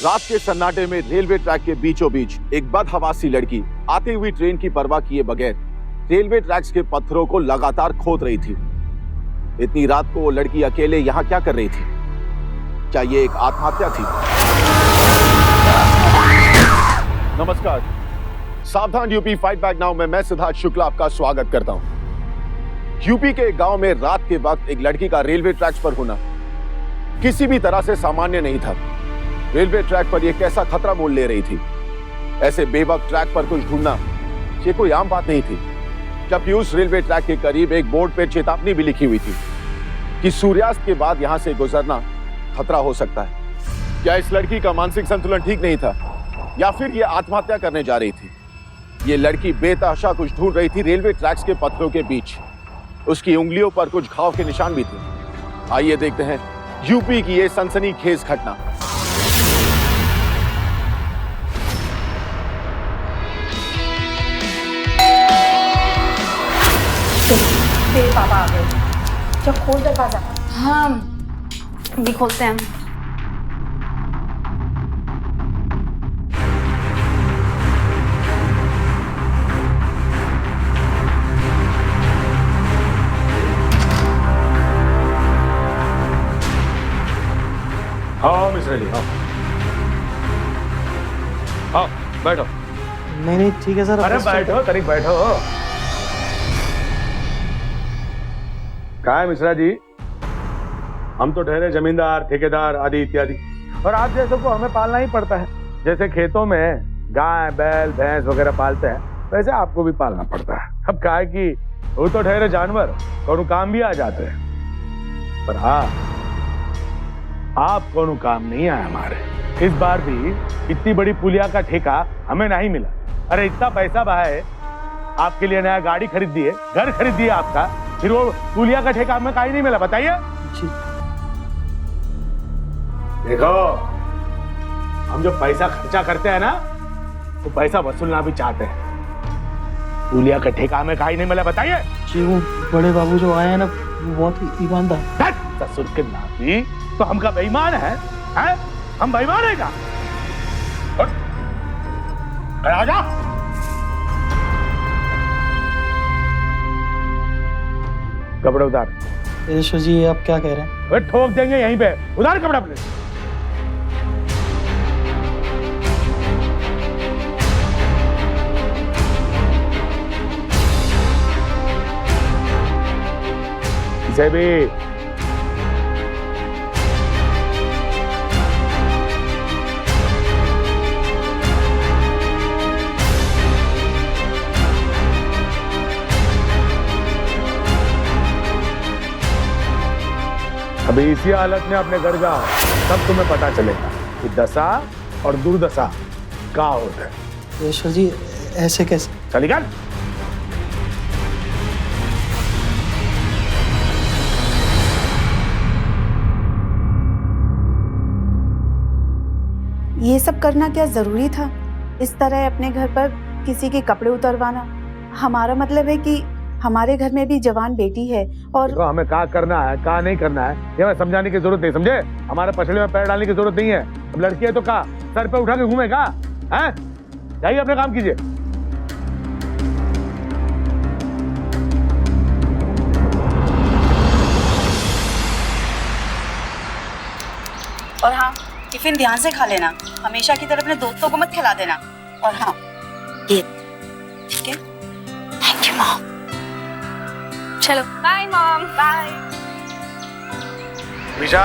रात के सन्नाटे में रेलवे ट्रैक के बीचों बीच एक बदहवासी लड़की आती हुई ट्रेन की परवाह किए बगैर रेलवे ट्रैक्स के पत्थरों को लगातार खोद रही थी। इतनी रात को वो लड़की अकेले यहाँ क्या कर रही थी? क्या ये एक आत्महत्या थी? नमस्कार, सावधान यूपी फाइट बैक नाउ में मैं सिद्धार्थ शुक्ला आपका स्वागत करता हूं। यूपी के एक गांव में रात के वक्त एक लड़की का रेलवे ट्रैक्स पर होना किसी भी तरह से सामान्य नहीं था। रेलवे ट्रैक पर यह कैसा खतरा मोल ले रही थी। ऐसे बेवक्त ट्रैक पर कुछ ढूंढना ये कोई आम बात नहीं थी, जबकि उस रेलवे ट्रैक के करीब एक बोर्ड पर चेतावनी भी लिखी हुई थी कि सूर्यास्त के बाद यहां से गुजरना खतरा हो सकता है। क्या इस लड़की का मानसिक संतुलन ठीक नहीं था या फिर यह आत्महत्या करने जा रही थी? ये लड़की बेतहाशा कुछ ढूंढ रही थी रेलवे ट्रैक्स के पत्थरों के बीच। उसकी उंगलियों पर कुछ घाव के निशान भी थे। आइए देखते हैं यूपी की ये सनसनीखेज घटना। तेरे पापा आ गए। चल खोल दरवाजा। हाँ, भी खोलते हैं। हाँ मिस रेली, हाँ हाँ बैठो। नहीं ठीक है सर। अरे बैठो तनिक बैठो। क्या है मिश्रा जी, हम तो ठहरे जमींदार, ठेकेदार आदि इत्यादि, और आप जैसे को हमें पालना ही पड़ता है। जैसे खेतों में गाय बैल भैंस वगैरह पालते हैं, वैसे आपको भी पालना पड़ता है। अब क्या है कि वो तो ठहरे जानवर, तो काम भी आ जाते हैं, पर हाँ आप कोनो काम नहीं आए हमारे। इस बार भी इतनी बड़ी पुलिया का ठेका हमें नहीं मिला। अरे इतना पैसा बहाए, आपके लिए नया गाड़ी खरीद दिए, घर खरीद दिए आपका, फिर वो पुलिया का ठेका हमें कहीं नहीं मिला, बताइए। देखो, हम जो पैसा खर्चा करते हैं ना, वो पैसा वसूलना भी चाहते हैं। पुलिया का ठेका हमें कहीं नहीं मिला, बताइए। जी वो बड़े बाबू जो आए हैं ना, वो बहुत ईमानदार। ससुर के नाती तो हमका बेईमान है? हम बेईमान है क्या? आजा। कपड़े उतार। यशो जी आप क्या कह रहे हैं? ठोक देंगे यहीं पे, उतार कपड़ा अपने। इसे भी अभी इसी हालत में अपने घर जाओ, तब तुम्हें पता चलेगा कि दशा और दुर्दशा क्या होता है। यशो जी ऐसे कैसे? चली गल। ये सब करना क्या जरूरी था? इस तरह अपने घर पर किसी के कपड़े उतरवाना? हमारा मतलब है कि हमारे घर में भी जवान बेटी है और तो हमें क्या करना है क्या नहीं करना है ये हमें समझाने की जरूरत नहीं, समझे? हमारे पछड़े में पैर डालने की जरूरत नहीं है। अब लड़की है तो क्या सर पे उठा के घूमेगा? हैं? जाइए अपने काम कीजिए। और हाँ, टिफिन ध्यान से खा लेना। हमेशा की तरह अपने दोस्तों को मत खिला देना। और हाँ, ये ठीक है? Thank you mom. चलो बाय मॉम। बाय। विशा,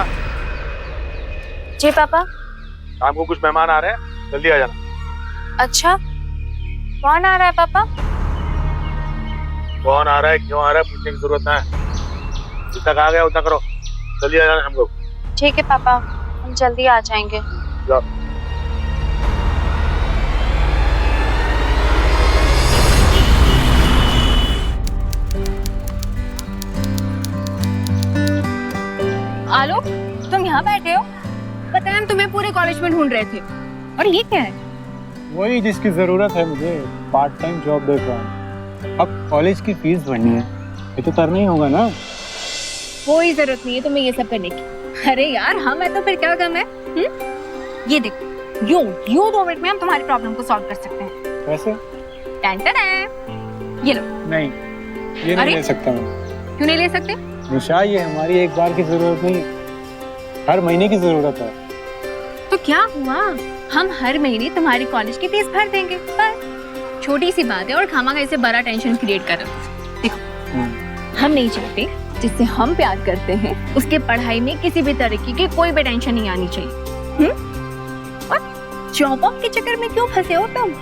जी पापा। शाम को कुछ मेहमान आ रहे हैं, जल्दी आ जाना। अच्छा, कौन आ रहा है पापा? कौन आ रहा है, क्यों आ रहा है, पूछने की जरूरत है। जितना कहा गया उतना करो, जल्दी आ जाना हमको। ठीक है पापा, हम जल्दी आ जाएंगे। जाओ। आलोक, तुम यहाँ बैठे हो? पता है हम तुम्हें पूरे कॉलेज में ढूंढ रहे थे। और ये क्या है? वही जिसकी जरूरत है मुझे, पार्ट टाइम जॉब देख रहा हूँ। अब कॉलेज की फीस भरनी है, ये तो करना ही होगा ना। कोई जरूरत नहीं है तुम्हें ये सब करने की। अरे यार हम है तो फिर क्या कम है? ये देखो, यू 2 मिनट में हम तुम्हारी प्रॉब्लम को सॉल्व कर सकते हैं। वैसे ये लो। नहीं, ये अरे? नहीं ले सकता मैं। क्यों नहीं ले सकते? निशा, ये हमारी एक बार की जरूरत नहीं, हर महीने की जरूरत है। तो क्या हुआ, हम हर महीने तुम्हारी कॉलेज की फीस भर देंगे, बस। छोटी सी बात है और खामखा इसे बड़ा टेंशन क्रिएट कर रहे हो। देखो, हम नहीं चाहते जिससे हम प्यार करते हैं उसके पढ़ाई में किसी भी तरीके की कोई भी टेंशन नहीं आनी चाहिए। और जॉब के चक्कर में क्यों फंसे हो तुम?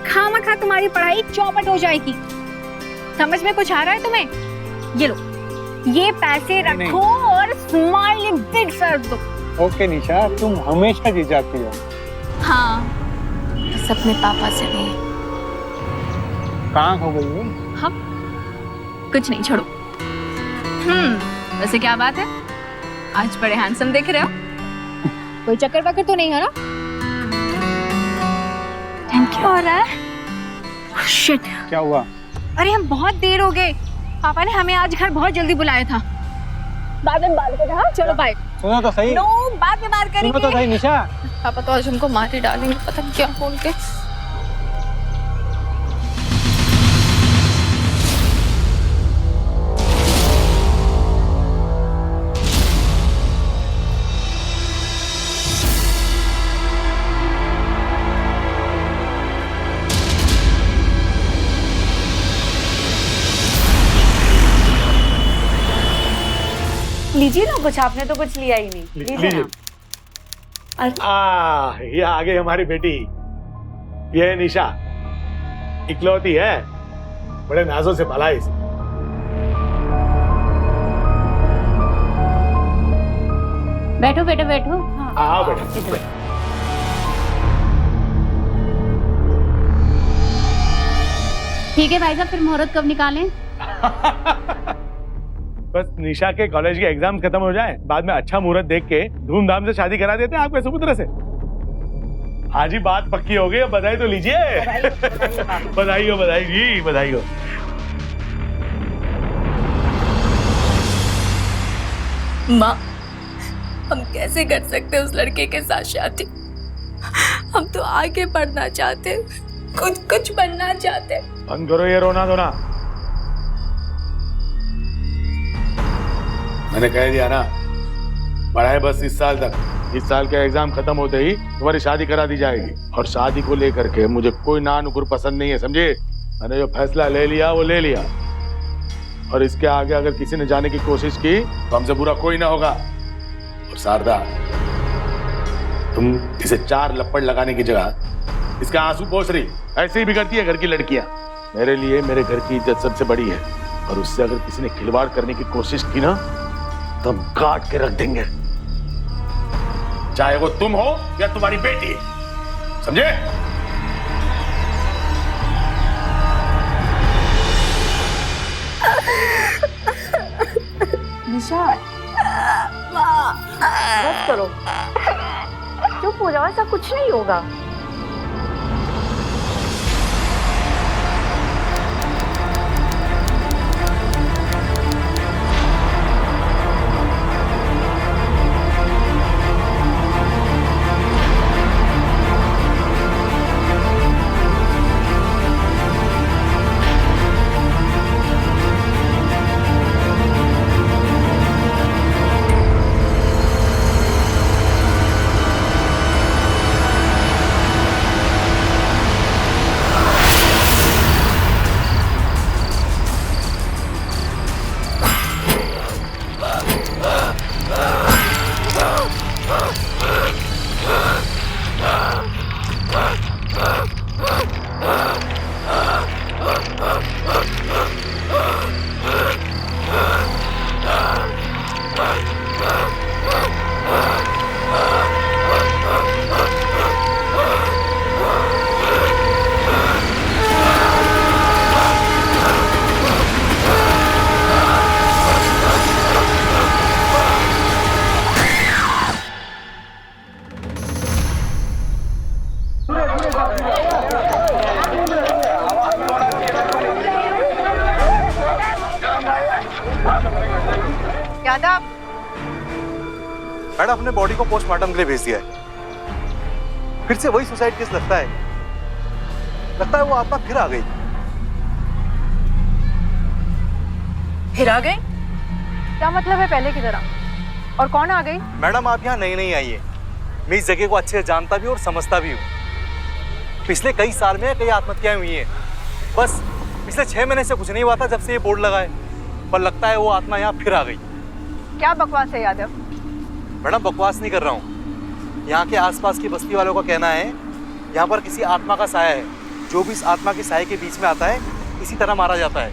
खामखा तुम्हारी पढ़ाई चौपट हो जाएगी। समझ में कुछ आ रहा है तुम्हें? ये लो, ये पैसे रखो और स्माइली बिग सर दो। ओके निशा, तुम हमेशा जी जाती हो। हाँ, बस अपने पापा से भी। कहाँ हो गई हो? हाँ, कुछ नहीं, छोड़ो। वैसे क्या बात है, आज बड़े हैंडसम दिख रहे हो। कोई चक्कर वक्कर तो नहीं है ना? Thank you. हो रहा है? शिट, क्या हुआ? अरे हम बहुत देर हो गए, पापा ने हमें आज घर बहुत जल्दी बुलाया था। बाद में बात करेंगे। हाँ चलो बाय। सुनो तो सही। नो, बाद में बात करेंगे। सुनो तो सही निशा। पापा तो आज हमको मार ही डालेंगे, पता नहीं क्या बोल के। लीजिए ना कुछ, आपने तो कुछ लिया ही नहीं। लीजिए ना। ये आगे हमारी बेटी, ये है निशा, इकलौती है, बड़े नाजों से पाला है इसे। बैठो बेटा बैठो। आओ बेटा। ठीक है भाई साहब, फिर मुहूर्त कब निकालें? बस निशा के कॉलेज के एग्जाम खत्म हो जाए, बाद में अच्छा मुहूर्त देख के धूमधाम से शादी करा देते हैं आपके सुपुत्र से। आज ही बात पक्की हो गई, बधाई तो लीजिए। बधाई हो, बधाई जी, बधाई हो। माँ, हम कैसे कर सकते उस लड़के के साथ शादी? हम तो आगे बढ़ना चाहते, कुछ बनना चाहते। बंद करो ये रोना धोना। मैंने कह दिया ना, पढ़ाई बस इस साल तक। इस साल का एग्जाम खत्म होते ही तुम्हारी शादी करा दी जाएगी। और शादी को लेकर के मुझे कोई ना नुकुर पसंद नहीं है, समझे? मैंने जो फैसला ले लिया वो ले लिया, और इसके आगे अगर किसी ने जाने की कोशिश की तो हमसे बुरा कोई ना होगा। और शारदा, तुम इसे 4 लपड़ लगाने की जगह इसका आंसू पोंछ रही, ऐसे ही बिगड़ती है घर की लड़कियां। मेरे लिए मेरे घर की इज्जत सबसे बड़ी है, और उससे अगर किसी ने खिलवाड़ करने की कोशिश की ना तो हम काट के रख देंगे, चाहे वो तुम हो या तुम्हारी बेटी, समझे? निशा, बस करो, चुप हो जाओ, ऐसा कुछ नहीं होगा। मैडम, अपने बॉडी को पोस्टमार्टम के लिए भेज दिया है। फिर से वही सुसाइड केस लगता है वो आत्मा फिर आ गई। फिर आ गए? क्या मतलब है पहले की तरह? और कौन आ गई? मैडम आप यहाँ नई नई आई है, मैं इस जगह को अच्छे से जानता भी और समझता भी हूँ। पिछले कई साल में कई आत्महत्याएं हुई हैं, बस पिछले 6 महीने से कुछ नहीं हुआ था जब से ये बोर्ड लगा है, पर लगता है वो आत्मा यहाँ फिर आ गई। क्या बकवास है यादव? मैडम बकवास नहीं कर रहा हूँ, यहाँ के आसपास की बस्ती वालों का कहना है यहाँ पर किसी आत्मा का साया है, जो भी इस आत्मा के साये के बीच में आता है इसी तरह मारा जाता है।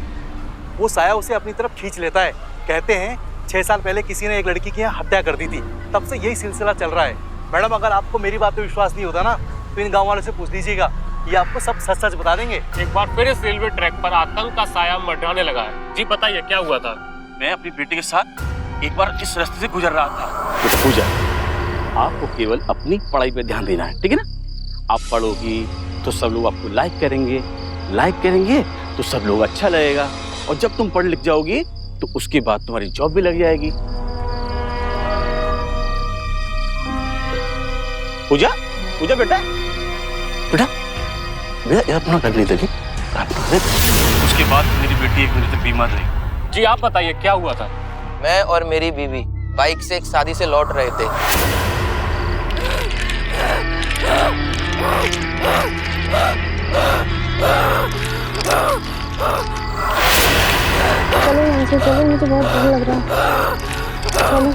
वो साया उसे अपनी तरफ खींच लेता है। कहते हैं 6 साल पहले किसी ने एक लड़की की यहाँ हत्या कर दी थी, तब से यही सिलसिला चल रहा है। मैडम अगर आपको मेरी बात पे विश्वास नहीं होता ना तो इन गाँव वालों से पूछ लीजिएगा, ये आपको सब सच सच बता देंगे। एक बार फिर इस रेलवे ट्रैक पर आतंक का साया मंडराने लगा है। जी बताइए क्या हुआ था? मैं अपनी बेटी के साथ एक बार इस रास्ते से गुजर रहा था। तो पूजा, आपको केवल अपनी पढ़ाई पे ध्यान देना है, ठीक है ना? आप पढ़ोगी तो सब लोग आपको लाइक करेंगे तो सब लोग अच्छा लगेगा, और जब तुम पढ़ लिख जाओगी तो उसके बाद तुम्हारी जॉब भी लग जाएगी। पूजा बेटा बेटा यार अपना कर नहीं देगी। उसके बाद मेरी बेटी 1 महीने तक बीमार रही। जी आप बताइए क्या हुआ था? मैं और मेरी बीवी बाइक से एक शादी से लौट रहे थे। चलो यहाँ से चलो, मुझे बहुत डर लग रहा है। चलो।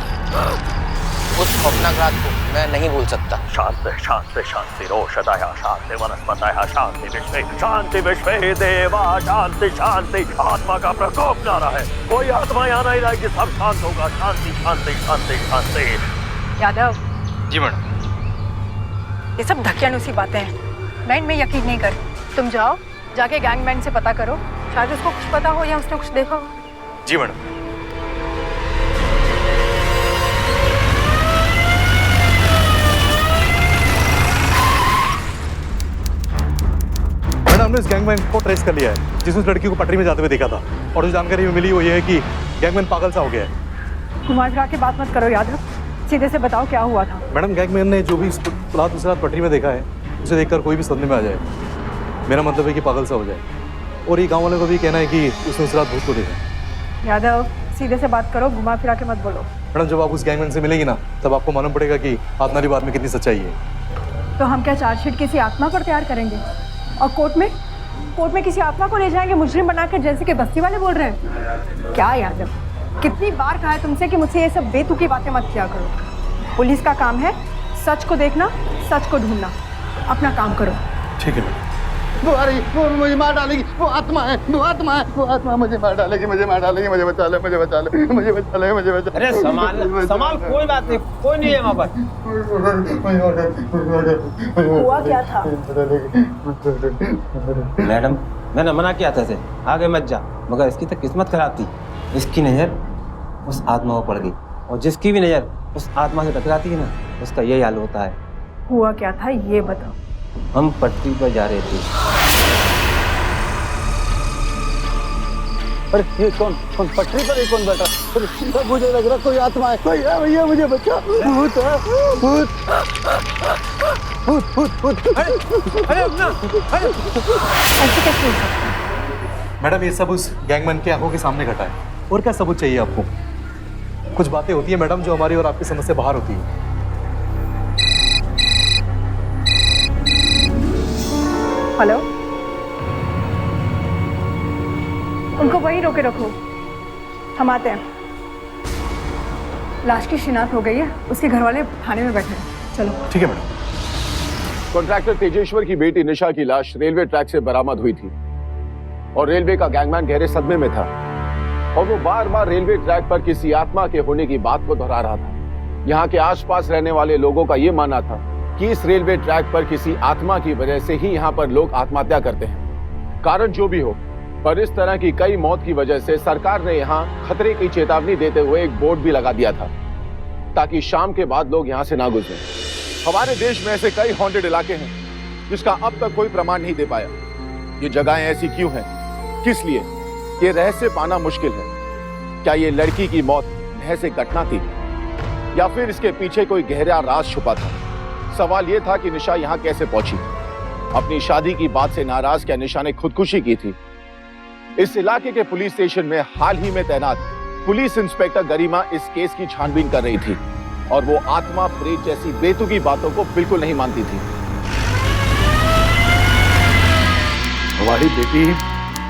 उस खौफनाक रात को मैं नहीं भूल सकता। शांति शांति शांति रोषधय शांति वनस्पतयः शांति विश्वे देवा शांति शांति। आत्मा का प्रकोप ना रहे, कोई आत्मा यहाँ नहीं रहेगी, सब शांत होगा। शांति शांति शांति शांति। यादव जी मैडम। ये सब धक्यानुसी बातें हैं, मैं इनमें यकीन नहीं कर। तुम जाओ, जाके गैंगमैन से पता करो, शायद उसको कुछ पता हो या उसने कुछ देखा हो। जी मैडम। हमने इस गैंगमैन को ट्रेस कर लिया है, जिसने उस लड़की को पटरी में जाते हुए देखा था, और जो जानकारी हमें मिली वो ये है कि गैंगमैन पागल सा हो गया है। घुमा फिरा के बात मत करो यादव, सीधे से बताओ क्या हुआ था। मैडम गैंगमैन ने जो भी रात उस रात पटरी में देखा है उसे देखकर कोई भी सदमे में आ जाए। मेरा मतलब है कि पागल सा हो जाए, और ये गाँव वालों का भी कहना है कि उसने उस रात भूत को देखा। यादव सीधे से बात करो, घुमा फिरा के मत बोलो। मैडम जब आप उस गैंगमैन से मिलेगी ना तब आपको मालूम पड़ेगा कि आत्मा की बात में कितनी सच्चाई है। तो हम क्या चार्जशीट किसी आत्मा पर तैयार करेंगे और कोर्ट में किसी आत्मा को ले जाएंगे मुजरिम बनाकर, जैसे कि बस्ती वाले बोल रहे हैं? क्या यादव, कितनी बार कहा है तुमसे कि मुझसे ये सब बेतुकी बातें मत किया करो। पुलिस का काम है सच को देखना, सच को ढूंढना। अपना काम करो। ठीक है। वो आ रही, वो मुझे मार डालेगी, वो आत्मा है मुझे मार डालेगी, मुझे बचा ले। अरे संभाल, कोई बात नहीं, कोई नहीं है वहाँ पर। हुआ क्या था? मैडम मैंने मना किया था इसे, आगे मत जा, मगर इसकी तो किस्मत खराब थी। इसकी नजर उस आत्मा को पड़ गई, और जिसकी भी नजर उस आत्मा से टकराती है ना, उसका यही हाल होता है। हुआ क्या था ये बताओ। हम पटरी पर जा रहे थे। अरे ये कौन पटरी पर कौन बैठा? मुझे लग रहा कोई आत्मा है, कोई है भैया, मुझे बचा। भूत है, भूत। अरे अपना, ऐसे कैसे हो सकता है? मैडम ये सब उस गैंगमैन के आंखों के सामने घटा है, और क्या सबूत चाहिए आपको? कुछ बातें होती है मैडम जो हमारी और आपकी समझ से बाहर होती है। हेलो, उनको वहीं रोके रखो, हम आते हैं। लाश की शिनाख्त हो गई है, उसके घर वाले थाने में बैठे हैं। चलो। ठीक है मैडम। कॉन्ट्रैक्टर तेजेश्वर की बेटी निशा की लाश रेलवे ट्रैक से बरामद हुई थी, और रेलवे का गैंगमैन गहरे सदमे में था, और वो बार बार रेलवे ट्रैक पर किसी आत्मा के होने की बात को दोहरा रहा था। यहाँ के आसपास रहने वाले लोगों का ये मानना था कि इस रेलवे ट्रैक पर किसी आत्मा की वजह से ही यहाँ पर लोग आत्महत्या करते हैं। कारण जो भी हो, पर इस तरह की कई मौत की वजह से सरकार ने यहाँ खतरे की चेतावनी देते हुए एक बोर्ड भी लगा दिया था, ताकि शाम के बाद लोग यहाँ से ना गुजरें। हमारे देश में ऐसे कई हॉन्टेड इलाके हैं जिसका अब तक कोई प्रमाण नहीं दे पाया। ये जगहें ऐसी क्यों हैं, किस लिए, ये रहस्य पाना मुश्किल है। क्या ये लड़की की मौत महज एक घटना थी, या फिर इसके पीछे कोई गहरा राज छुपा था? सवाल यह था कि निशा यहां कैसे पहुंची। अपनी शादी की बात से नाराज क्या निशा ने खुदकुशी की थी? इस इलाके के पुलिस स्टेशन में हाल ही में तैनात पुलिस इंस्पेक्टर गरिमा इस केस की छानबीन कर रही थी और वो आत्मा प्रेत जैसी बेतुकी बातों को बिल्कुल नहीं मानती थी। हमारी बेटी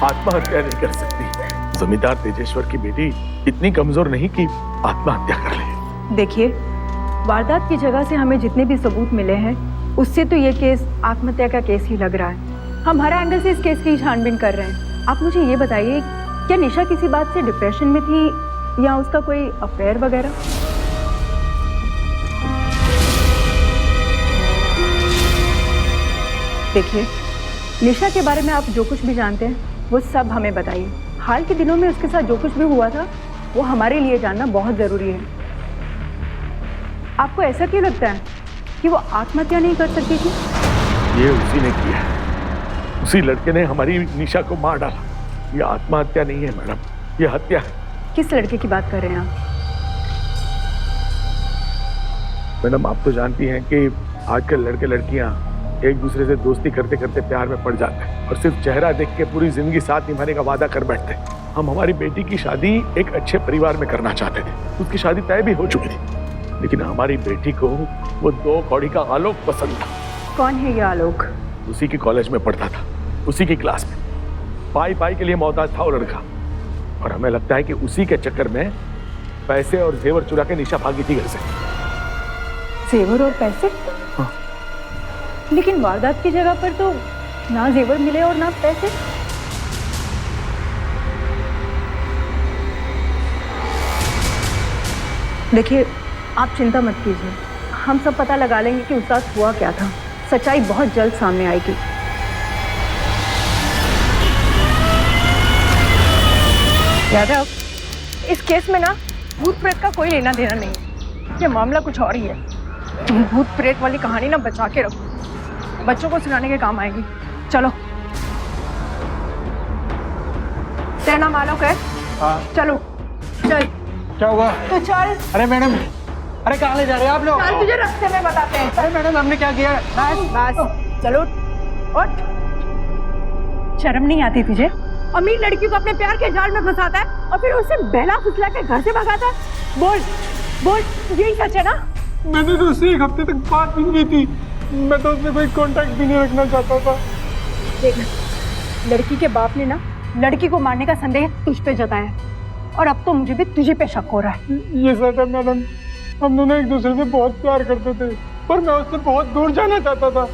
आत्महत्या नहीं कर सकती। जमींदार तेजेश्वर की बेटी इतनी कमजोर नहीं कि आत्महत्या कर ले। देखिए, वारदात की जगह से हमें जितने भी सबूत मिले हैं उससे तो ये केस आत्महत्या का केस ही लग रहा है। हम हर एंगल से इस केस की छानबीन कर रहे हैं। आप मुझे ये बताइए, क्या निशा किसी बात से डिप्रेशन में थी या उसका कोई अफेयर वगैरह? देखिए, निशा के बारे में आप जो कुछ भी जानते हैं वो सब हमें बताइए। हाल के दिनों में उसके साथ जो कुछ भी हुआ था वो हमारे लिए जानना बहुत जरूरी है। आपको ऐसा क्यों लगता है कि वो आत्महत्या नहीं कर सकती थी? ये उसी ने किया है। उसी लड़के ने हमारी निशा को मार डाला। ये आत्महत्या नहीं है मैडम, ये हत्या है। किस लड़के की बात कर रहे हैं आप? मैडम, आप तो जानती हैं कि आजकल लड़के लड़कियां एक दूसरे से दोस्ती करते करते प्यार में पड़ जाते हैं और सिर्फ चेहरा देख के पूरी जिंदगी साथ निभाने का वादा कर बैठते हैं। हम हमारी बेटी की शादी एक अच्छे परिवार में करना चाहते थे। उसकी शादी तय भी हो चुकी थी, लेकिन हमारी बेटी को वो 2 कौड़ी का आलोक पसंद था। कौन है ये आलोक? उसी की कॉलेज में पढ़ता था, उसी की क्लास में। पाई पाई के लिए मोहताज था वो लड़का, और हमें लगता है कि उसी के चक्कर में पैसे और जेवर चुरा के निशा भागी थी घर से। जेवर और पैसे? हाँ। लेकिन वारदात की जगह पर तो ना जेवर मिले और ना पैसे। देखिए, आप चिंता मत कीजिए, हम सब पता लगा लेंगे कि उस रात हुआ क्या था। सच्चाई बहुत जल्द सामने आएगी। यादव, इस केस में ना भूत प्रेत का कोई लेना देना नहीं। ये मामला कुछ और ही है। तुम भूत प्रेत वाली कहानी ना बचा के रखो, बच्चों को सुनाने के काम आएगी। चलो, तेरा नाम आलोक है? हाँ। चलो चल। क्या हुआ? तो चल। अरे मैडम, अरे कहाँ ले जा रहे हैं आप लोग? चल, तुझे रास्ते में बताते हैं। अरे मैडम, हमने क्या किया? बस चलो, उठ। शर्म नहीं आती तुझे? अमीर लड़की को अपने प्यार के जाल में फंसाता है और फिर उसे बहला फुसला के घर से भगाता है। बोल बोल, यही सच है ना? मैंने तो उससे 1 हफ्ते तक बात भी नहीं की थी। मैं तो उससे कोई कांटेक्ट भी नहीं रखना चाहता था। देख, लड़की के बाप ने ना लड़की को मारने का संदेह तुझ पे जताया और अब तो मुझे भी तुझे पे शक हो रहा है। ये सच है मैडम, हम दोनों एक दूसरे से बहुत प्यार करते थे, पर मैं उससे बहुत दूर जाना चाहता था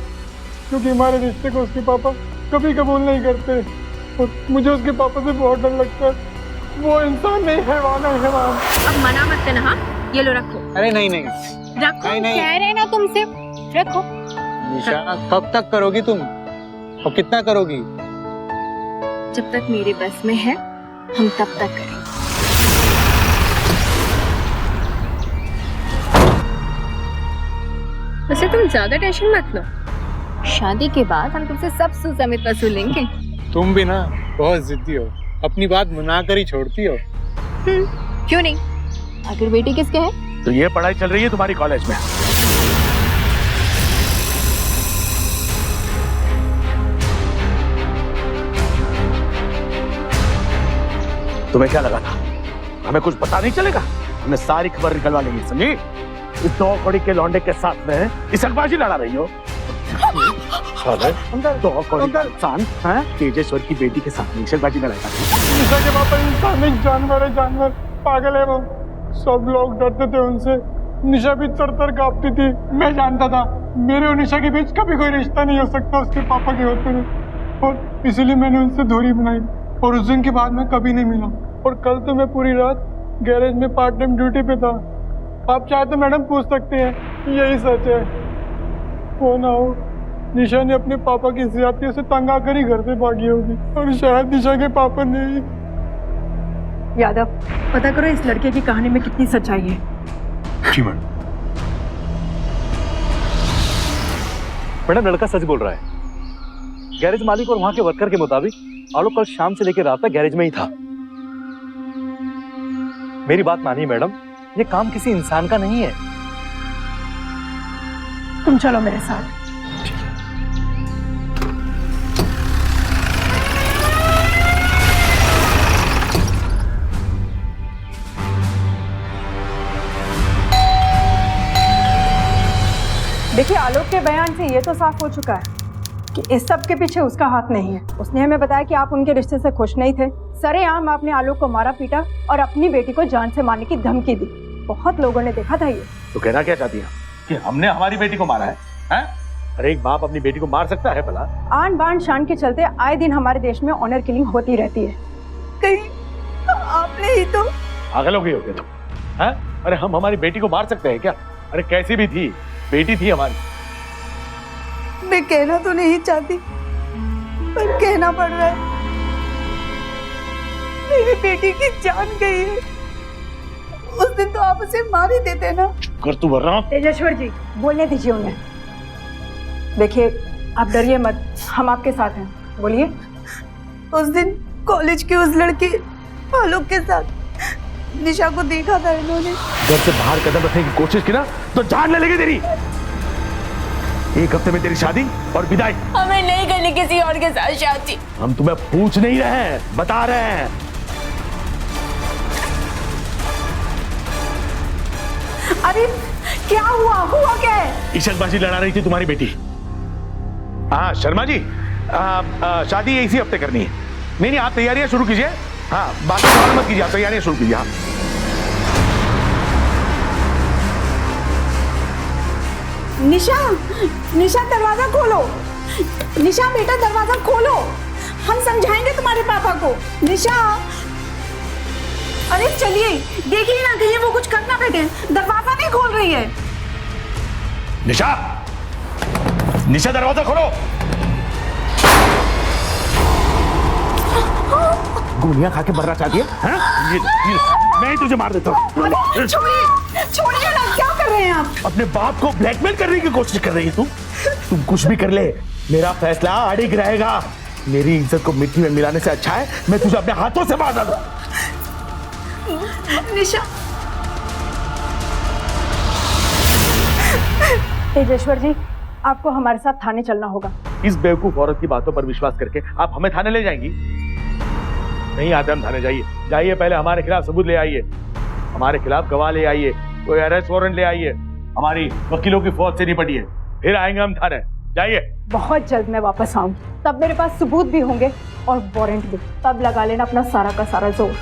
क्योंकि हमारे रिश्ते को उसके पापा कभी कबूल नहीं करते और मुझे उसके पापा से बहुत डर लगता है। वो इंसान नहीं, हैवान है, हैवान। अब मना मत करना। हाँ, ये लो, रखो। अरे नहीं नहीं रखो, नहीं, नहीं। कह रहे ना तुमसे, रखो। निशा, कब तक करोगी तुम और कितना करोगी? जब तक मेरे बस में है हम तब तक करेंगे। वैसे तुम ज्यादा टेंशन मत लो, शादी के बाद हम तुमसे सब सुसमित वसूलेंगे। तुम भी ना बहुत जिद्दी हो, अपनी बात मना कर ही छोड़ती हो। क्यों नहीं? आखिर बेटी किसके है? तो ये पढ़ाई चल रही है तुम्हारी कॉलेज में। तुम्हें क्या लगा था हमें कुछ पता नहीं चलेगा? हमें सारी खबर निकलवा लेंगे, समझी? इस 2 कौड़ी के लौंडे के साथ में इसकबाजी लड़ा रही हो। 2 कौड़ी का इंसान तेजेश्वर की बेटी के साथ में इसकबाजी लड़ाएगा। निशा के पापा इंसान नहीं, जानवर है, जानवर, पागल है वो। सब लोग डरते थे उनसे। निशा भी तर कांपती थी। मैं जानता था मेरे और निशा के बीच कभी कोई रिश्ता नहीं हो सकता उसके पापा के होते हुए, और इसीलिए मैंने उनसे दूरी बनाई और उस दिन के बाद मैं कभी नहीं मिला। और कल तो मैं पूरी रात गैरेज में पार्ट टाइम ड्यूटी पे था। आप चाहे तो मैडम पूछ सकते हैं, यही सच है। वो ना हो निशा ने अपने पापा की ज्यादतियों से तंग आकर ही घर से भागी होगी और शायद निशा के पापा ने। यादव, पता करो इस लड़के की कहानी में कितनी सच्चाई है। जी मैडम। मैडम, लड़का सच बोल रहा है। गैरेज मालिक और वहां के वर्कर के मुताबिक आलोक कल शाम से लेकर रात तक गैरेज में ही था। मेरी बात मानिए मैडम, ये काम किसी इंसान का नहीं है। तुम चलो मेरे साथ। देखिए, आलोक के बयान से ये तो साफ हो चुका है कि इस सब के पीछे उसका हाथ नहीं है। उसने हमें बताया कि आप उनके रिश्ते से खुश नहीं थे। सरेआम आपने आलोक को मारा पीटा और अपनी बेटी को जान से मारने की धमकी दी। बहुत लोगों ने देखा था ये। तो कहना क्या चाहती है कि हमने हमारी बेटी को मारा है, हैं? अरे एक बाप अपनी बेटी को मार सकता है भला? आन बान शान के चलते आए दिन हमारे देश में ऑनर किलिंग होती रहती है। कहीं आपने ही तो पागल हो गई हो गए तुम, हैं? अरे हम हमारी बेटी को मार सकते हैं क्या? अरे कैसी भी थी, बेटी थी हमारी। मैं कहना तो नहीं चाहती, पर कहना पड़ रहा है। मेरी बेटी की जान गई है। उस दिन तो आप उसे मार ही देते ना। कर तू भर रहा। तेजेश्वर जी, बोलने दीजिए उन्हें। देखिए, आप डरिए मत, हम आपके साथ हैं। बोलिए। उस दिन कॉलेज के उस लड़के आलोक के साथ निशा को देखा था इन्होंने। घर से बाहर कदम रखने की कोशिश की ना तो जान ले लेगी तेरी। एक हफ्ते में तेरी शादी और विदाई। हमें नहीं करनी किसी और के साथ शादी। हम तुम्हें पूछ नहीं रहे हैं, बता रहे हैं। अरे क्या हुआ क्या है? इशकबाजी लड़ा रही थी तुम्हारी बेटी। हाँ शर्मा जी, शादी इसी हफ्ते करनी है। नहीं आप तैयारियां शुरू कीजिए। हाँ बाकी सवाल मत कीजिए, आप तैयारियां शुरू कीजिए। हाँ निशा दरवाजा खोलो। निशा बेटा दरवाजा खोलो, हम समझाएंगे तुम्हारे पापा को। निशा, अरे चलिए देखिए ना कहीं वो कुछ करना बैठे। दरवाजा नहीं खोल रही है। निशा दरवाजा खोलो। गोलियां खा के मरना चाहती है, हाँ? ये मैं ही तुझे मार देता हूँ। छोड़िए ना, क्या कर रहे हैं आप? अपने बाप को ब्लैकमेल करने की कोशिश कर रही है तुम कुछ भी कर ले, मेरा फैसला अड़िग रहेगा। मेरी इज्जत को मिट्टी में मिलाने से अच्छा है मैं तुझे अपने हाथों से मार दूं। निशा। तेजेश्वर जी, आपको हमारे साथ थाने चलना होगा। इस बेवकूफ औरत की बातों पर विश्वास करके आप हमें थाने ले जाएंगी? नहीं आते हम थाने। जाइए पहले हमारे खिलाफ सबूत ले आइए, हमारे खिलाफ गवाह ले आइए, कोई अरेस्ट वारंट ले आइए। हमारी वकीलों की फौज से निपटिए, फिर आएंगे हम थाने। जाइए। बहुत जल्द मैं वापस आऊंगी, तब मेरे पास सबूत भी होंगे और वारंट भी। तब लगा लेना अपना सारा का सारा जोर।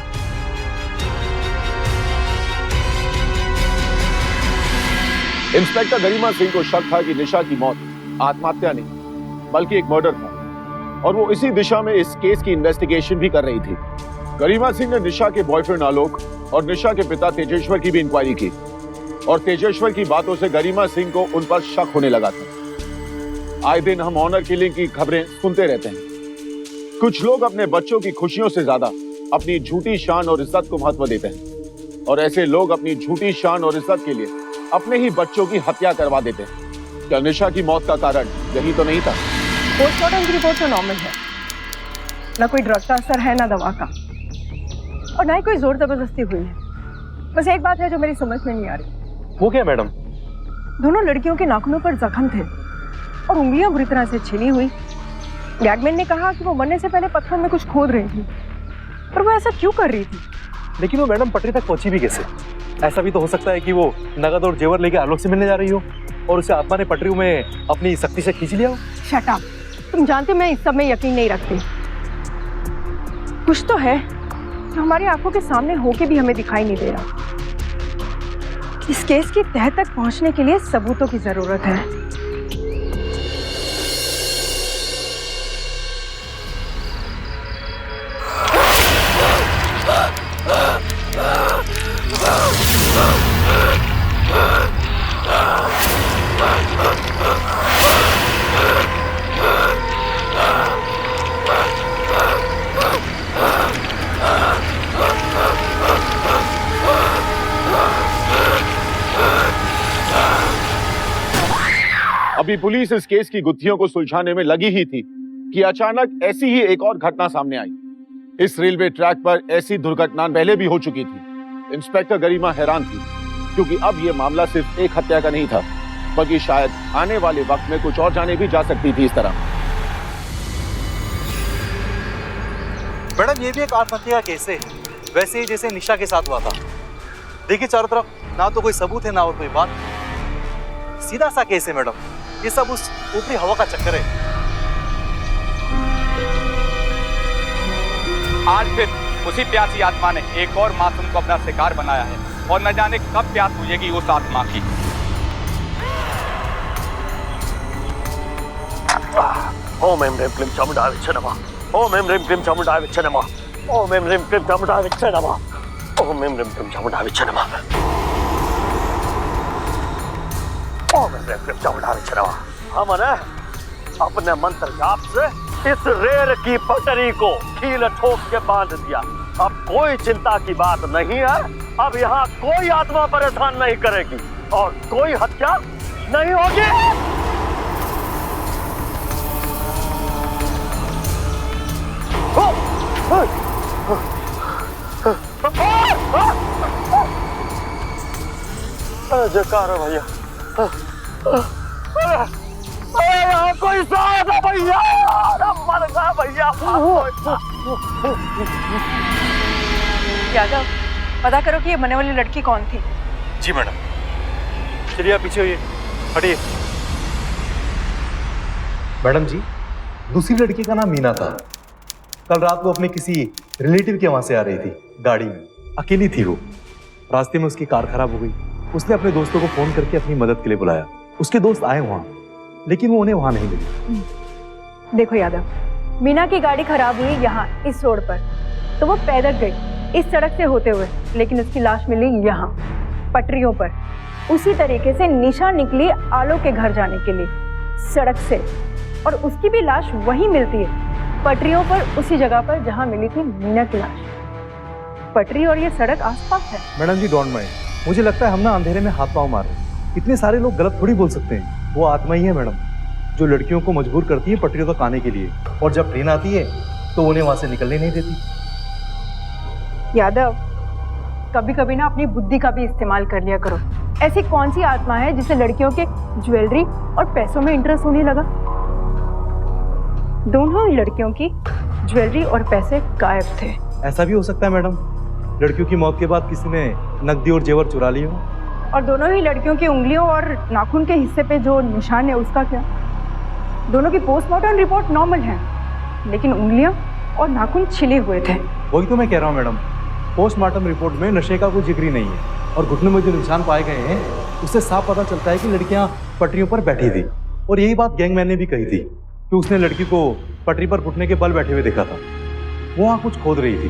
इंस्पेक्टर गरिमा सिंह को शक था कि निशा की मौत आत्महत्या नहीं बल्कि एक मर्डर था, और वो इसी दिशा में इस केस की इन्वेस्टिगेशन भी कर रही थी। गरिमा सिंह ने निशा के बॉयफ्रेंड आलोक और निशा के पिता तेजेश्वर की भी इंक्वायरी की, और तेजेश्वर की बातों से गरिमा सिंह को उन पर शक होने लगा था। आए दिन हम ऑनर किलिंग की खबरें सुनते रहते हैं। कुछ लोग अपने बच्चों की खुशियों से ज्यादा अपनी झूठी शान और इज्जत को महत्व देते हैं, और ऐसे लोग अपनी झूठी शान और इज्जत के लिए अपने ही बच्चों की हत्या करवा देते हैं। क्या निशा की मौत का कारण यही तो नहीं था? पोस्टमार्टम की रिपोर्ट तो नॉर्मल है, ना कोई ड्रग का असर है ना दवा का, और ना ही कोई जोर जबरदस्ती हुई है। बस एक बात है जो मेरी समझ में नहीं आ रही। वो क्या मैडम? दोनों लड़कियों के नाखूनों पर जख्म थे और उंगलियां बुरी तरह से छिली हुई। गैगमैन ने कहा कि वो मरने से पहले पत्थर में कुछ खोद रही थी, पर वो ऐसा क्यों कर रही थी? लेकिन वो मैडम पटरी तक पहुंची भी कैसे? ऐसा भी तो हो सकता है कि वो नगद और जेवर लेके आलोक से मिलने जा रही हो और उसे आत्मा ने पटरी में अपनी शक्ति से खींच लिया हो। शट अप, तुम जानते हो मैं इस सब में यकीन नहीं रखती। कुछ तो है जो हमारी आंखों के सामने होके भी हमें दिखाई नहीं दे रहा। इस केस की तह तक पहुंचने के लिए सबूतों की जरूरत है। अभी पुलिस इस केस की गुत्थियों को सुलझाने में लगी ही थी कि अचानक ऐसी ही एक और घटना सामने आई। इस रेलवे ट्रैक पर ऐसी दुर्घटना पहले भी हो चुकी थी। इंस्पेक्टर गरिमा हैरान थी, क्योंकि अब यह मामला सिर्फ एक हत्या का नहीं था, बल्कि शायद आने वाले वक्त में कुछ और जाने भी जा सकती थी इस तरह। मैडम ये भी एक आत्महत्या का केस है, वैसे ही जैसे निशा के साथ हुआ था। देखिए चारों तरफ ना तो कोई सबूत है ना और कोई बात, सीधा सा केस है मैडम। ये सब उस ऊपरी हवा का चक्कर है। आज फिर उसी प्यासी आत्मा ने एक और मासूम को अपना शिकार बनाया है और न जाने कब प्यास बुझेगी उस आत्मा की। ओम एम ह्रीं क्लीं चामुंडाय विच्चे नमः। ओम एम ह्रीं क्लीं चामुंडाय विच्चे नमः। ओम एम ह्रीं क्लीं चामुंडाय विच्चे नमः। ओम एम ह्रीं क्लीं चामुंडाय विच्चे नमः। ओम एम ह्रीं क्लीं चामुंडाय विच्चे नमः। हम ना अपने मंत्र जाप से इस रेल की पटरी को कील ठोक के बांध दिया। अब कोई चिंता की बात नहीं है। अब यहाँ कोई आत्मा परेशान नहीं करेगी और कोई हत्या नहीं होगी। जयकार है भैया। यहाँ कोई साथ है भैया, मर गया भैया। यादव, पता करो कि ये मरने वाली लड़की कौन थी। जी मैडम। चलिए आप पीछे होइए, हटिए। मैडम जी, दूसरी लड़की का नाम मीना था। कल रात वो अपने किसी रिलेटिव के वहां से आ रही थी गाड़ी में, अकेली थी वो। रास्ते में उसकी कार खराब हो गई। उसने अपने दोस्तों को फोन करके अपनी मदद के लिए बुलाया। उसके दोस्त आए वहां, लेकिन वो उन्हें वहां नहीं मिली। देखो यादव, मीना की गाड़ी खराब हुई यहाँ इस रोड पर, तो वो पैदल गई इस सड़क से होते हुए, लेकिन उसकी लाश मिली यहाँ पटरियों पर। उसी तरीके से निशा निकली आलो के घर जाने के लिए सड़क से, और उसकी भी लाश वहीं मिलती है पटरियों पर, उसी जगह पर जहाँ मिली थी मीना की लाश। पटरी और ये सड़क आसपास है। मैडम जी डोंट माइंड, मुझे लगता है हम ना अंधेरे में हाथ पांव मार रहे हैं। इतने सारे लोग गलत थोड़ी बोल सकते हैं। वो आत्मा ही है मैडम, जो लड़कियों को मजबूर करती है पटरियों तक आने के लिए, और जब ट्रेन आती है तो उन्हें वहां से निकलने नहीं देती। यादव, कभी कभी ना अपनी बुद्धि का भी इस्तेमाल कर लिया करो। ऐसी कौन सी आत्मा है जिसे लड़कियों के ज्वेलरी और पैसों में इंटरेस्ट होने लगा? दोनों ही लड़कियों की ज्वेलरी और पैसे गायब थे। ऐसा भी हो सकता है मैडम, लड़कियों की मौत के बाद किसी ने नकदी और जेवर चुरा लिए हो। और दोनों ही लड़कियों की उंगलियों और नाखून के हिस्से पे जो निशान है उसका क्या? दोनों की पोस्टमार्टम रिपोर्ट नॉर्मल है, लेकिन उंगलियां और नाखून छिले हुए थे। वही तो मैं कह रहा हूँ मैडम, पोस्टमार्टम रिपोर्ट में नशे का कोई जिक्र नहीं है, और घुटनों में जो निशान पाए गए हैं उससे साफ पता चलता है कि लड़कियां पटरियों पर बैठी थी। और यही बात गैंगमैन ने भी कही थी कि उसने लड़की को पटरी पर घुटने के बल बैठे हुए देखा था। वो वहाँ कुछ खोद रही थी।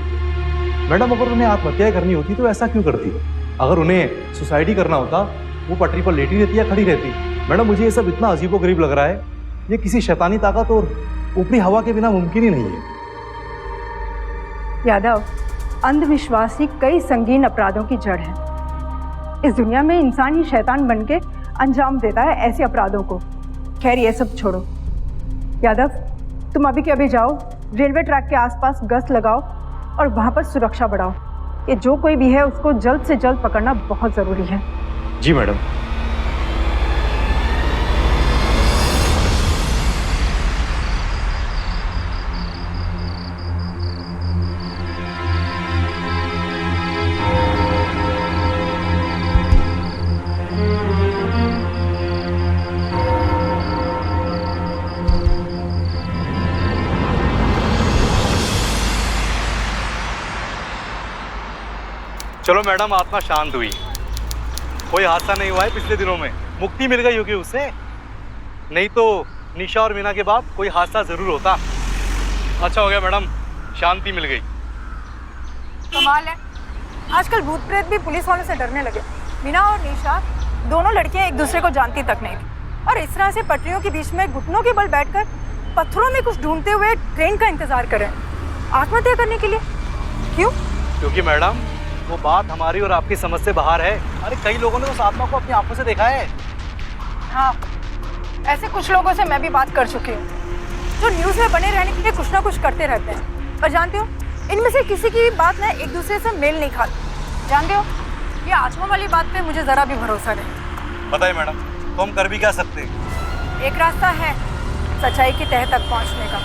मैडम, अगर उन्हें आत्महत्या करनी होती तो ऐसा क्यों करती? अगर उन्हें सुसाइड ही करना होता वो पटरी पर लेटी रहती या खड़ी रहती? मैडम, मुझे ये सब इतना अजीबोगरीब लग रहा है। ये किसी शैतानी ताकत और ऊपरी हवा के बिना मुमकिन ही नहीं है। यादव, अंधविश्वास ही कई संगीन अपराधों की जड़ है। इस दुनिया में इंसान ही शैतान बन के अंजाम देता है ऐसे अपराधों को। खैर, ये सब छोड़ो। यादव, तुम अभी के अभी जाओ, रेलवे ट्रैक के आसपास गश्त लगाओ और वहां पर सुरक्षा बढ़ाओ। ये जो कोई भी है उसको जल्द से जल्द पकड़ना बहुत जरूरी है। जी मैडम। चलो मैडम, आत्मा शांत हुई। कोई हादसा नहीं हुआ है पिछले दिनों में, मुक्ति मिल गई होगी उससे। नहीं तो निशा और मीना के बाद कोई हादसा जरूर होता। अच्छा हो गया मैडम, शांति मिल गई। कमाल है, आजकल भूत प्रेत भी पुलिस वालों से डरने लगे। मीना और निशा दोनों लड़कियां एक दूसरे को जानती तक नहीं थी, और इस तरह से पटरियों के बीच में घुटनों के बल बैठकर पत्थरों में कुछ ढूंढते हुए ट्रेन का इंतजार करें आत्महत्या करने के लिए। क्यों? क्योंकि मैडम वो बात हमारी और आपकी समझ से बाहर है। अरे कई लोगों ने उस आत्मा को अपनी आंखों से देखा है। हाँ, ऐसे कुछ लोगों से मैं भी बात कर चुकी हूँ, जो न्यूज़ में बने रहने के लिए कुछ ना कुछ करते रहते हैं। और जानते हो, इनमें से किसी की भी बात ना एक दूसरे से मेल नहीं खाती। जानते हो, ये आत्मा वाली बात पे मुझे ज़रा भी भरोसा नहीं। बताइए मैडम, तो हम कर भी क्या सकते हैं? एक रास्ता है सच्चाई की तह तक पहुंचने का।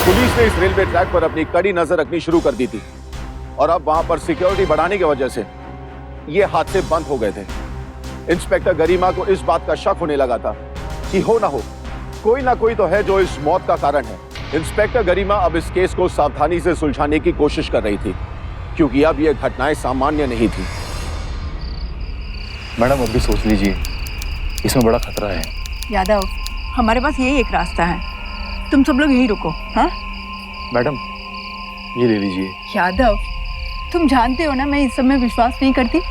पुलिस ने इस रेलवे ट्रैक पर अपनी कड़ी नजर रखनी शुरू कर दी थी और अब वहां पर सिक्योरिटी बढ़ाने की वजह से ये हादसे बंद हो गए थे। इंस्पेक्टर गरिमा को इस बात का शक होने लगा था कि हो ना हो कोई ना कोई तो है जो इस मौत का कारण है। इंस्पेक्टर गरिमा अब इस केस को सावधानी से सुलझाने की कोशिश कर रही थी क्योंकि अब ये घटनाएं सामान्य नहीं थी। मैडम अब भी सोच लीजिए, इसमें बड़ा खतरा है। यादव, हमारे पास यही एक रास्ता है, तुम सब लोग यही रुको। हाँ मैडम ये ले लीजिए। यादव, तुम जानते हो ना मैं इस सब में विश्वास नहीं करती।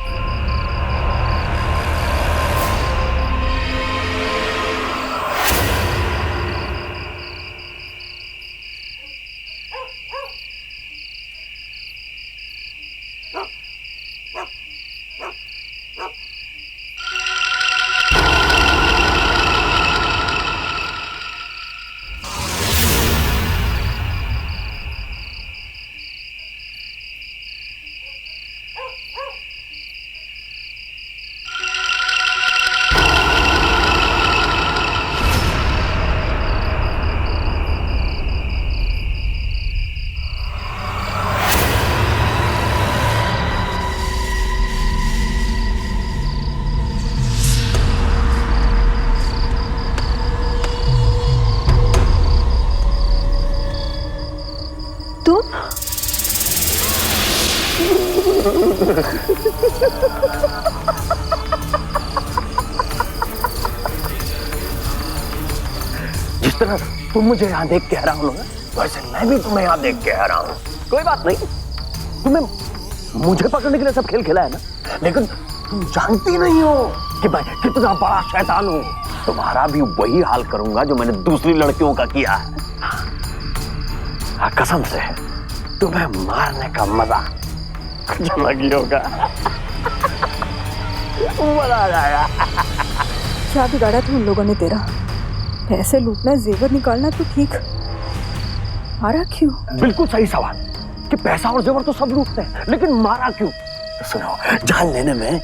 जिस तरह तुम मुझे यहाँ देख के हैरान हो ना, वैसे मैं भी तुम्हें यहाँ देख के हैरान हूँ। कोई बात नहीं, तुम्हें मुझे पकड़ने के लिए सब खेल खेला है ना, लेकिन तुम जानती नहीं हो कि मैं कितना बड़ा शैतान हूँ। तुम्हारा भी वही हाल करूंगा जो मैंने दूसरी लड़कियों का किया है। कसम से तुम्हें मारने का मजा कुछ अलग ही होगा। मजा आ जाएगा। क्या बिगाड़ा था उन लोगों ने तेरा? पैसे लूटना, जेवर निकालना तो ठीक, मारा क्यों? बिल्कुल सही सवाल कि पैसा और जेवर तो सब लूटते हैं, लेकिन मारा क्यों? तो सुनो, जान लेने में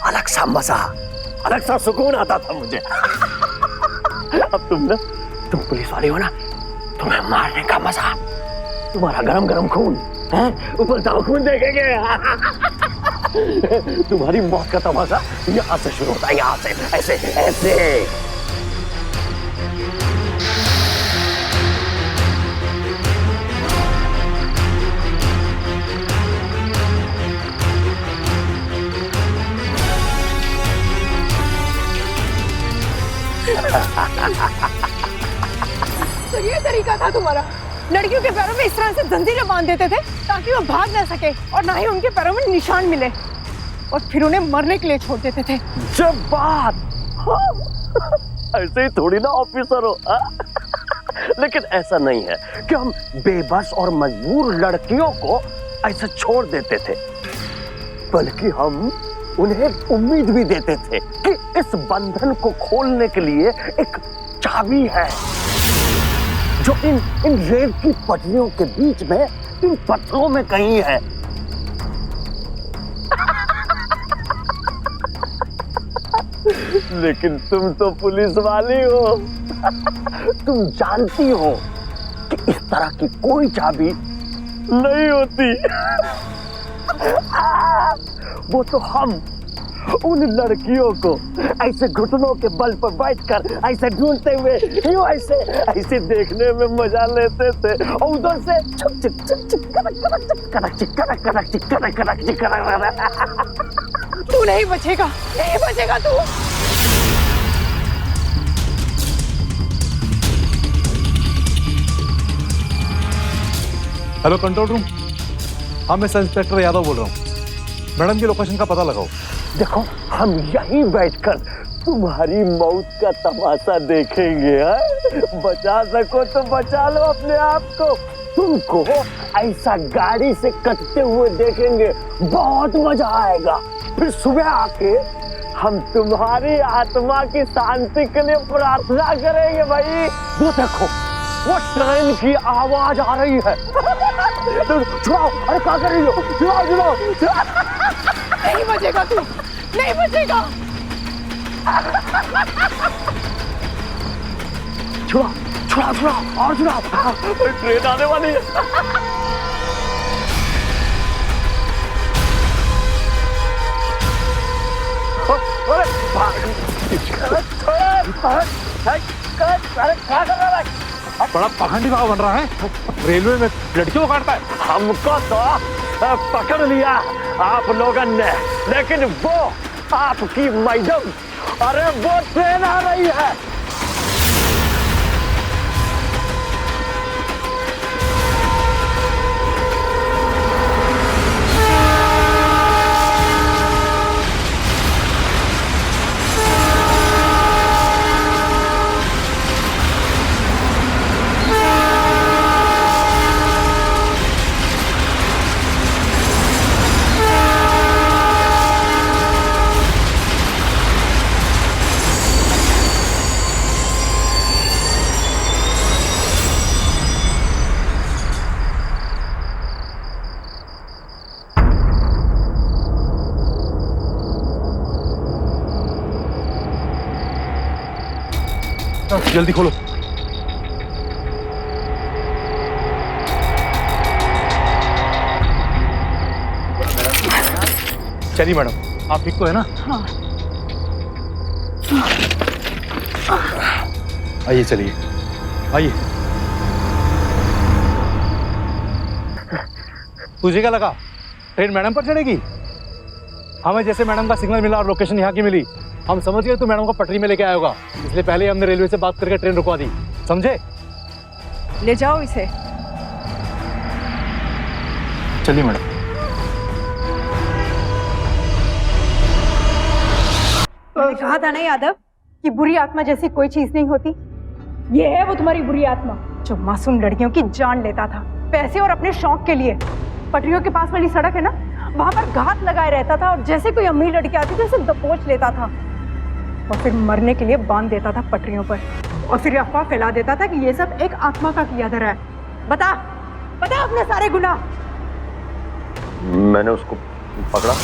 अलग सा मजा, अलग सा सुकून आता था मुझे। अब तुम पुलिस वाले हो ना, तुम्हें मारने का मजा, तुम्हारा गरम गरम खून है, ऊपर जाओ खून देखेंगे। तुम्हारी मौत का तमाशा यहाँ से शुरू होता है, यहाँ से ऐसे ऐसे। तो ये तरीका था तुम्हारा? लड़कियों के पैरों में इस तरह से जंजीरें बांध देते थे ताकि वो भाग ना सके और ना ही उनके पैरों में निशान मिले, और फिर उन्हें मरने के लिए छोड़ देते थे। जब बात ऐसे ही थोड़ी ना ऑफिसर हो। लेकिन ऐसा नहीं है कि हम बेबस और मजबूर लड़कियों को ऐसे छोड़ देते थे, बल्कि हम उन्हें उम्मीद भी देते थे कि इस बंधन को खोलने के लिए एक चाबी है जो इन रेल की पटरियों के बीच में इन पत्थरों में कहीं है। लेकिन तुम तो पुलिस वाली हो, तुम जानती हो कि इस तरह की कोई चाबी नहीं होती। वो तो हम उन लड़कियों को ऐसे घुटनों के बल पर बैठकर ऐसे ढूंढते हुए यूं ऐसे ऐसे देखने में मजा लेते थे, और उधर से चुक चुक चुक चुक करक करक चुक करक चिक करक करक चिक करक करक चिक करक। तू नहीं बचेगा, नहीं बचेगा तू। हेलो कंट्रोल रूम, हाँ मैं सब इंस्पेक्टर यादव बोल रहा हूँ। मैडम की लोकेशन का पता लगाओ। देखो, हम यहीं बैठकर तुम्हारी मौत का तमाशा देखेंगे। बचा सको तो बचा लो अपने आप को। तुमको ऐसा गाड़ी से कटते हुए देखेंगे, बहुत मजा आएगा। फिर सुबह आके हम तुम्हारी आत्मा की शांति के लिए प्रार्थना करेंगे। भाई वो देखो, वो ट्रेन की आवाज आ रही है। छुड़ाओ, अरे क्या कर रही हो? छुड़ाओ छुड़ाओ। नहीं बचेगा तू, नहीं बचेगा। छुड़ा छुड़ा छुड़ा और छुड़ा, ट्रेन आने वाली है। बड़ा पाखंडी भाव बन रहा है, रेलवे में लड़कियों को काटता है। हमको तो पकड़ लिया आप लोगों ने, लेकिन वो आपकी मैडम, अरे वो ट्रेन आ रही है। जल्दी खोलो। चलिए मैडम, आप ठीक तो है ना? हाँ। आइए चलिए, आइए। तुझे क्या लगा ट्रेन मैडम पर चढ़ेगी? हमें जैसे मैडम का सिग्नल मिला और लोकेशन यहाँ की मिली, हम समझ गए तो मैडम को पटरी में लेके आया होगा, इसलिए पहले हमने रेलवे से बात करके ट्रेन रुकवा दी, समझे? ले जाओ इसे। चलिए मैडम। मैंने कहा था ना यादव कि बुरी आत्मा जैसी कोई चीज नहीं होती। ये है वो तुम्हारी बुरी आत्मा जो मासूम लड़कियों की जान लेता था, पैसे और अपने शौक के लिए। पटरियों के पास वाली सड़क है ना, वहां पर घात लगाए रहता था और जैसे कोई अमीर लड़की आती थी उसे दबोच लेता था और फिर मरने के लिए बांध देता था पटरियों पर, और फिर अफवाह फैला देता था कि ये सब एक आत्मा का किया धरा है। बता बता अपने सारे गुनाह। मैंने उसको पकड़ा,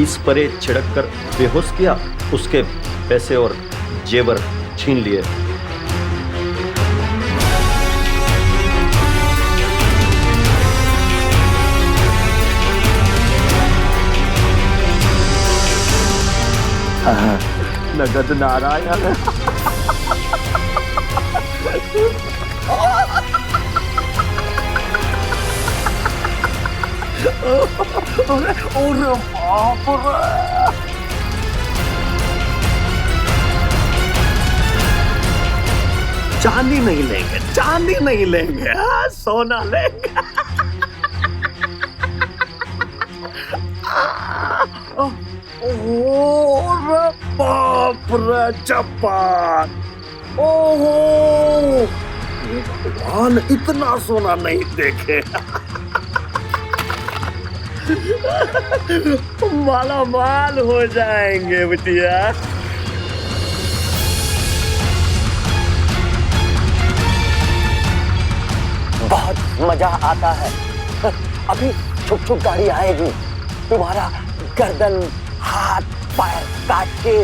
इस परे छिड़क कर बेहोश किया, उसके पैसे और जेवर छीन लिए। नगद नारायण। अरे बाप रे, चांदी नहीं लेंगे, चांदी नहीं लेंगे, सोना लेंगे। ओह बाप रे चप्पन, ओहो भगवान, इतना सोना नहीं देखे। माला माल हो जाएंगे बिटिया। बहुत मजा आता है। अभी छुप छुप गाड़ी आएगी, तुम्हारा गर्दन हाथ पैर काट के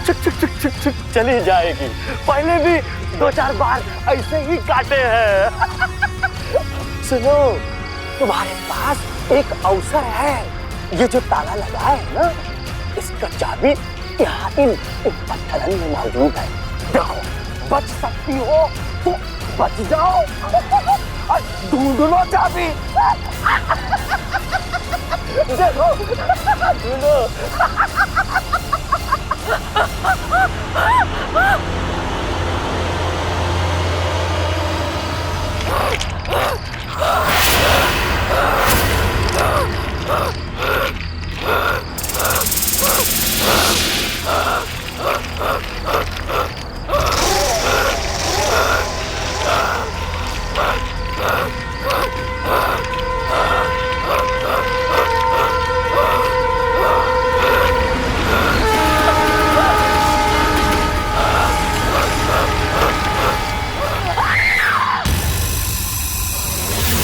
चुक चुक चुक चुक चुक चली जाएगी। पहले भी 2-4 बार ऐसे ही काटे हैं। सुनो, तुम्हारे पास एक अवसर है। ये जो ताला लगा है ना, इसका चाबी यहाँ इन पत्थरों में मौजूद है। देखो, बच सकती हो तो बच जाओ और ढूंढ लो चाबी। देखो ढूंढो।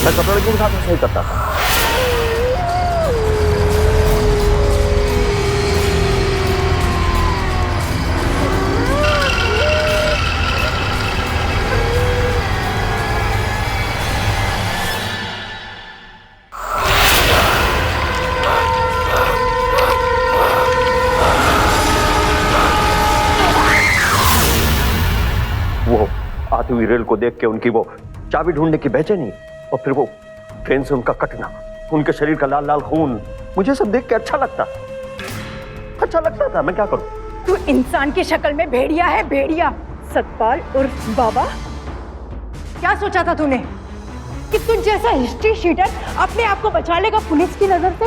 मैं कपड़े के साथ सही करता था। हुई रेल को देख के उनकी वो चाबी ढूंढने की बेचैनी और फिर वो ट्रेन से उनका कटना, उनके शरीर का लाल लाल खून, मुझे सब देख के अच्छा लगता था। मैं क्या करूं? तू इंसान की शक्ल में भेड़िया है, भेड़िया। सतपाल उर्फ बाबा, क्या सोचा था तूने कि तुझ जैसा हिस्ट्री शीटर अपने आप को बचा लेगा पुलिस की नजर से?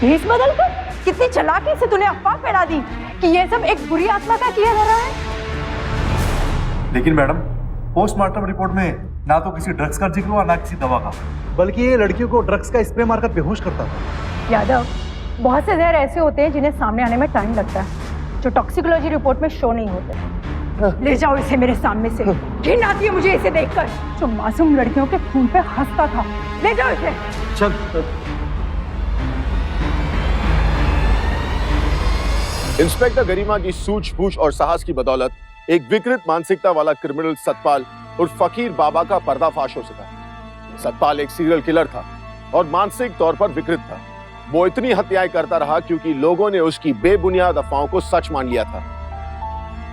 भेष बदल कर कितनी चालाकी से तूने अफवाह फैला दी कि ये सब एक बुरी आत्मा का किया जा रहा है। लेकिन मैडम, पोस्टमार्टम रिपोर्ट में ना तो किसी ड्रग्स का जिक्र हुआ ना किसी दवा का, बल्कि ये लड़कियों को ड्रग्स का स्प्रे मारकर बेहोश करता था। यादव, बहुत से जहर ऐसे होते हैं जिन्हें सामने आने में टाइम लगता है, जो टॉक्सिकोलॉजी रिपोर्ट में शो नहीं होते। ले जाओ इसे मेरे सामने से। घिन आती है मुझे इसे देखकर, जो मासूम लड़कियों के खून पे हंसता था। ले जाओ इसे। चल। इंस्पेक्टर गरिमा की सूझबूझ और साहस की बदौलत एक विकृत मानसिकता वाला क्रिमिनल सतपाल और फकीर बाबा का पर्दाफाश हो सका। सतपाल एक सीरियल किलर था और मानसिक तौर पर विकृत था। वो इतनी हत्याएं करता रहा क्योंकि लोगों ने उसकी बेबुनियाद अफवाहों को सच मान लिया था।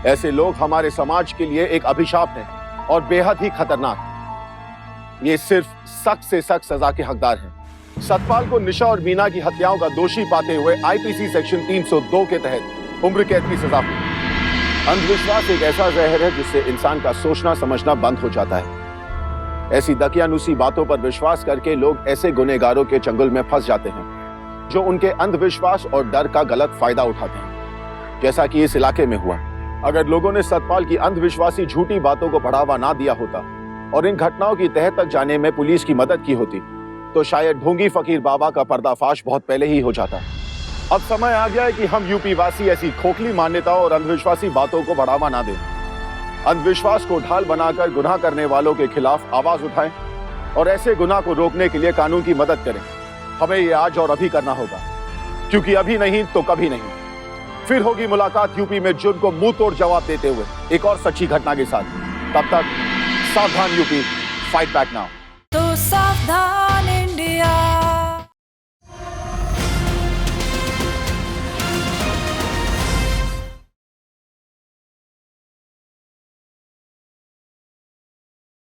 ऐसे लोग हमारे समाज के लिए एक अभिशाप हैं और बेहद ही खतरनाक। ये सिर्फ सख्त से सख्त सजा के हकदार हैं। सतपाल को निशा और मीना की हत्याओं का दोषी पाते हुए आईपीसी सेक्शन 302 के तहत उम्र कैद की सजा हुई। अंधविश्वास एक ऐसा जहर है जिससे इंसान का सोचना समझना बंद हो जाता है। ऐसी दकियानुसी बातों पर विश्वास करके लोग ऐसे गुनहगारों के चंगुल में फंस जाते हैं जो उनके अंधविश्वास और डर का गलत फायदा उठाते हैं, जैसा कि इस इलाके में हुआ। अगर लोगों ने सतपाल की अंधविश्वासी झूठी बातों को बढ़ावा ना दिया होता और इन घटनाओं की तह तक जाने में पुलिस की मदद की होती तो शायद ढोंगी फकीर बाबा का पर्दाफाश बहुत पहले ही हो जाता। अब समय आ गया है कि हम यूपी वासी ऐसी खोखली मान्यताओं और अंधविश्वासी बातों को बढ़ावा ना दें। अंधविश्वास को ढाल बनाकर गुनाह करने वालों के खिलाफ आवाज उठाएं और ऐसे गुनाह को रोकने के लिए कानून की मदद करें। हमें ये आज और अभी करना होगा, क्योंकि अभी नहीं तो कभी नहीं। फिर होगी मुलाकात यूपी में जुर्म को मुंह तोड़ जवाब देते हुए एक और सच्ची घटना के साथ। तब तक सावधान यूपी, फाइट बैक नाउ। तो सावधान